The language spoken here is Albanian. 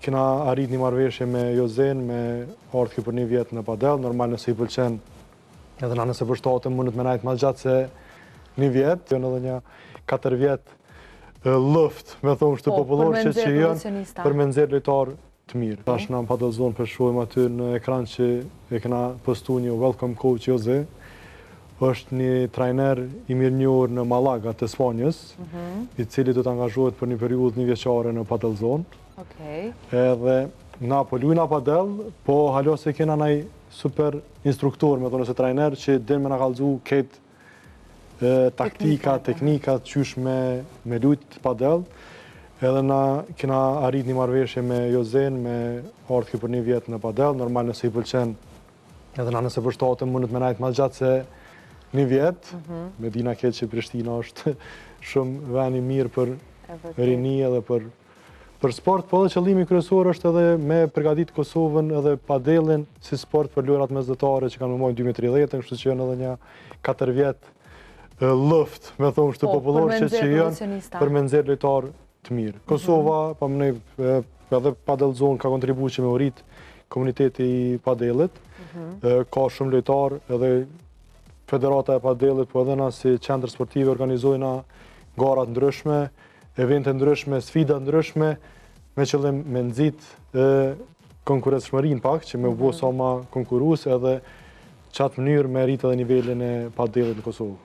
kena arrit një marrëveshje me Jozen, me ardhë për një vjetë në padel. Normal nëse i pëlqen, edhe na nëse përshtatëm mundet me najtë ma gjatë se një vjetë. Jënë edhe një 4 vjetë lëft, me thonë shtë popullorë që jënë për me nxerë lojtarë të mirë. Tash na në padel zonë përshojmë aty në ekran që e kena postu një welcome coach Jose. Është një trajner i mirënjohur në Malaga të Spanjës, i cili do të angazhohet për një periudhë një vjeçare në padel zonë. Edhe na po lujna padel, po halo se kena naj super instruktor, me thonë se trajner, që din me na kallëzu ketë taktika, teknika, qysh me lujt padel. Edhe na kena arrit një marrëveshje me Jozen, me ardhë për një vjetë në padel. Normal nëse i pëlqen, edhe na nëse përshtatëm mundet me najtë ma gjatë se një vjetë. Medina ketë që Prishtina është shumë veni mirë për rini edhe për sport, po edhe qëllimi kryesor është edhe me përgatit Kosovën edhe padelin si sport për lojrat mesdhetare që kanë më mojnë 2030, kështu që janë edhe një 4 vjetë lëft, me thonë shtë popullorë që janë për me nxerë lojtarë të mirë. Kosova, pa më nejë, edhe padel zonë ka kontribu që me urit komuniteti i padelit, ka shumë lojtarë edhe Federata e padelit, po edhe na si qendër sportive organizojna garat ndryshme, evente ndryshme, sfida ndryshme, me qëllim me nxit konkurrenshmërinë pak, që me u bë sa ma konkurrues edhe qatë mënyrë me rritë edhe nivelin e padelit në Kosovë.